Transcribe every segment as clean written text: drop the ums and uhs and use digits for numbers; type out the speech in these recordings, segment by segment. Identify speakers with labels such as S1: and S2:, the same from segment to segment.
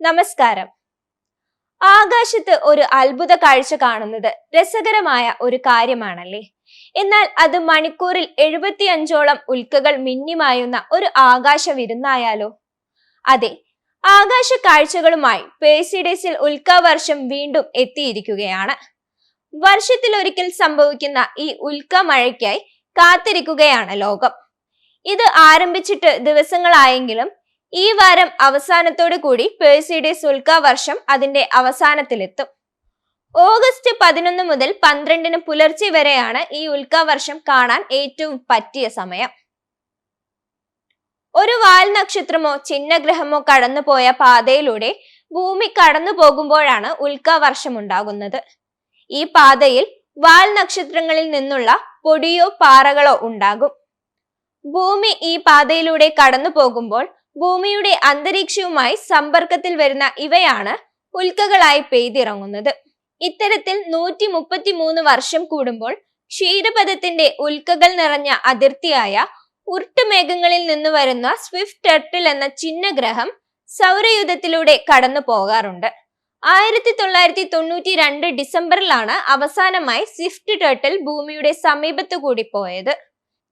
S1: നമസ്കാരം. ആകാശത്ത് ഒരു അത്ഭുത കാഴ്ച കാണുന്നത് രസകരമായ ഒരു കാര്യമാണല്ലേ? എന്നാൽ അത് മണിക്കൂറിൽ 75ഓളം ഉൽക്കകൾ മിന്നിമായുന്ന ഒരു ആകാശ വിരുന്നായാലോ? അതെ, ആകാശ കാഴ്ചകളുമായി പേഴ്സിഡസിൽ ഉൽക്കാവർഷം വീണ്ടും എത്തിയിരിക്കുകയാണ്. വർഷത്തിലൊരിക്കൽ സംഭവിക്കുന്ന ഈ ഉൽക്ക മഴയ്ക്കായി കാത്തിരിക്കുകയാണ് ലോകം. ഇത് ആരംഭിച്ചിട്ട് ദിവസങ്ങളായെങ്കിലും ഈ വാരം അവസാനത്തോടു കൂടി പേഴ്സിഡസ് ഉൽക്കാവർഷം അതിന്റെ അവസാനത്തിലെത്തും. ഓഗസ്റ്റ് 11 മുതൽ 12 പുലർച്ചെ വരെയാണ് ഈ ഉൽക്കാവർഷം കാണാൻ ഏറ്റവും പറ്റിയ സമയം. ഒരു വാൽ നക്ഷത്രമോ ചിഹ്നഗ്രഹമോ കടന്നുപോയ പാതയിലൂടെ ഭൂമി കടന്നു പോകുമ്പോഴാണ് ഉൽക്കാവർഷം ഉണ്ടാകുന്നത്. ഈ പാതയിൽ വാൽ നക്ഷത്രങ്ങളിൽ നിന്നുള്ള പൊടിയോ പാറകളോ ഉണ്ടാകും. ഭൂമി ഈ പാതയിലൂടെ കടന്നു പോകുമ്പോൾ ഭൂമിയുടെ അന്തരീക്ഷവുമായി സമ്പർക്കത്തിൽ വരുന്ന ഇവയാണ് ഉൽക്കകളായി പെയ്തിറങ്ങുന്നത്. ഇത്തരത്തിൽ 133 വർഷം കൂടുമ്പോൾ ക്ഷീരപഥത്തിന്റെ ഉൽക്കകൾ നിറഞ്ഞ അതിർത്തിയായ ഉരുട്ടുമേഘങ്ങളിൽ നിന്ന് വരുന്ന സ്വിഫ്റ്റ് ടർട്ടിൽ എന്ന ചിഹ്നഗ്രഹം സൗരയൂഥത്തിലൂടെ കടന്നു പോകാറുണ്ട്. 1992 ഡിസംബറിലാണ് അവസാനമായി സ്വിഫ്റ്റ് ടർട്ടിൽ ഭൂമിയുടെ സമീപത്തു കൂടി പോയത്.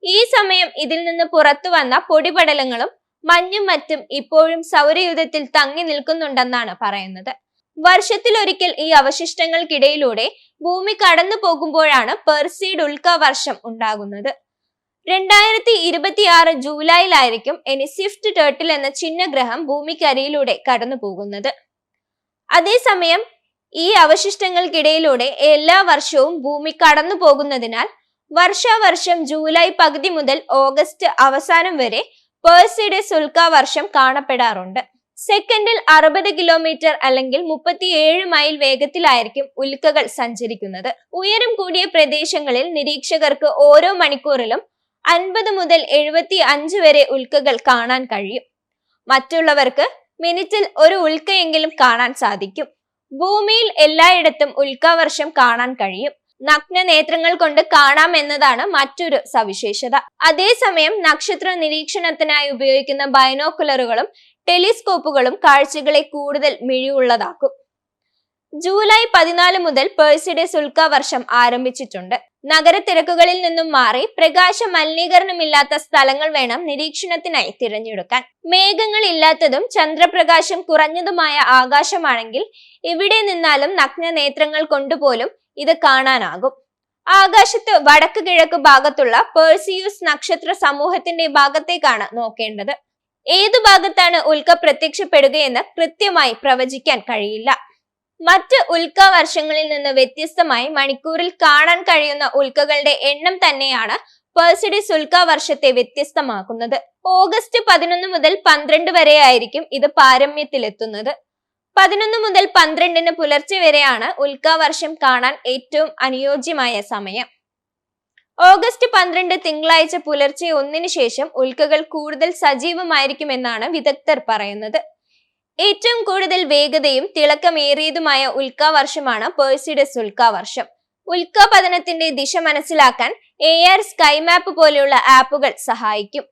S1: ഈ സമയം ഇതിൽ നിന്ന് പുറത്തു വന്ന പൊടിപടലങ്ങളും മഞ്ഞും മറ്റും ഇപ്പോഴും സൗരയൂഥത്തിൽ തങ്ങി നിൽക്കുന്നുണ്ടെന്നാണ് പറയുന്നത്. വർഷത്തിലൊരിക്കൽ ഈ അവശിഷ്ടങ്ങൾക്കിടയിലൂടെ ഭൂമി കടന്നു പോകുമ്പോഴാണ് പെർസീഡ് ഉൽക്കാവർഷം ഉണ്ടാകുന്നത്. 2026 ജൂലൈയിലായിരിക്കും ഇനി സ്വിഫ്റ്റ് ടർട്ടിൽ എന്ന ചിഹ്നഗ്രഹം ഭൂമിക്കരിയിലൂടെ കടന്നു പോകുന്നത്. അതേസമയം ഈ അവശിഷ്ടങ്ങൾക്കിടയിലൂടെ എല്ലാ വർഷവും ഭൂമി കടന്നു പോകുന്നതിനാൽ വർഷാവർഷം ജൂലൈ പകുതി മുതൽ ഓഗസ്റ്റ് അവസാനം വരെ പേഴ്സിഡസ് ഉൽക്കാവർഷം കാണപ്പെടാറുണ്ട്. സെക്കൻഡിൽ 60 കിലോമീറ്റർ അല്ലെങ്കിൽ 37 മൈൽ വേഗത്തിലായിരിക്കും ഉൽക്കകൾ സഞ്ചരിക്കുന്നത്. ഉയരം കൂടിയ പ്രദേശങ്ങളിൽ നിരീക്ഷകർക്ക് ഓരോ മണിക്കൂറിലും 50 മുതൽ 75 വരെ ഉൽക്കകൾ കാണാൻ കഴിയും. മറ്റുള്ളവർക്ക് മിനിറ്റിൽ ഒരു ഉൽക്കയെങ്കിലും കാണാൻ സാധിക്കും. ഭൂമിയിൽ എല്ലായിടത്തും ഉൽക്കാവർഷം കാണാൻ കഴിയും. നഗ്ന നേത്രങ്ങൾ കൊണ്ട് കാണാം എന്നതാണ് മറ്റൊരു സവിശേഷത. അതേസമയം നക്ഷത്ര നിരീക്ഷണത്തിനായി ഉപയോഗിക്കുന്ന ബൈനോക്കുലറുകളും ടെലിസ്കോപ്പുകളും കാഴ്ചകളെ കൂടുതൽ മിഴിവുള്ളതാക്കും. ജൂലൈ 14 മുതൽ പേഴ്സിഡസ് ഉൽക്കാവർഷം ആരംഭിച്ചിട്ടുണ്ട്. നഗരത്തിരക്കുകളിൽ നിന്നും മാറി പ്രകാശ മലിനീകരണമില്ലാത്ത സ്ഥലങ്ങൾ വേണം നിരീക്ഷണത്തിനായി തിരഞ്ഞെടുക്കാൻ. മേഘങ്ങൾ ഇല്ലാത്തതും ചന്ദ്രപ്രകാശം കുറഞ്ഞതുമായ ആകാശമാണെങ്കിൽ എവിടെ നിന്നാലും നഗ്ന നേത്രങ്ങൾ കൊണ്ടുപോലും ഇത് കാണാനാകും. ആകാശത്ത് വടക്ക് കിഴക്ക് ഭാഗത്തുള്ള പേഴ്സിയൂസ് നക്ഷത്ര സമൂഹത്തിന്റെ ഭാഗത്തേക്കാണ് നോക്കേണ്ടത്. ഏതു ഭാഗത്താണ് ഉൽക്ക പ്രത്യക്ഷപ്പെടുകയെന്ന് കൃത്യമായി പ്രവചിക്കാൻ കഴിയില്ല. മറ്റ് ഉൽക്കാവർഷങ്ങളിൽ നിന്ന് വ്യത്യസ്തമായി മണിക്കൂറിൽ കാണാൻ കഴിയുന്ന ഉൽക്കകളുടെ എണ്ണം തന്നെയാണ് പേഴ്സിഡസ് ഉൽക്കാവർഷത്തെ വ്യത്യസ്തമാക്കുന്നത്. ഓഗസ്റ്റ് 11 മുതൽ 12 വരെയായിരിക്കും ഇത് പാരമ്യത്തിലെത്തുന്നത്. 11 മുതൽ 12 പുലർച്ചെ വരെയാണ് ഉൽക്കാവർഷം കാണാൻ ഏറ്റവും അനുയോജ്യമായ സമയം. ഓഗസ്റ്റ് 12 തിങ്കളാഴ്ച പുലർച്ചെ 1 ശേഷം ഉൽക്കകൾ കൂടുതൽ സജീവമായിരിക്കുമെന്നാണ് വിദഗ്ധർ പറയുന്നത്. ഏറ്റവും കൂടുതൽ വേഗതയും തിളക്കമേറിയതുമായ ഉൽക്കാവർഷമാണ് പേഴ്സിഡസ് ഉൽക്കാവർഷം. ഉൽക്കാപതനത്തിന്റെ ദിശ മനസ്സിലാക്കാൻ AR സ്കൈ മാപ്പ് പോലെയുള്ള ആപ്പുകൾ സഹായിക്കും.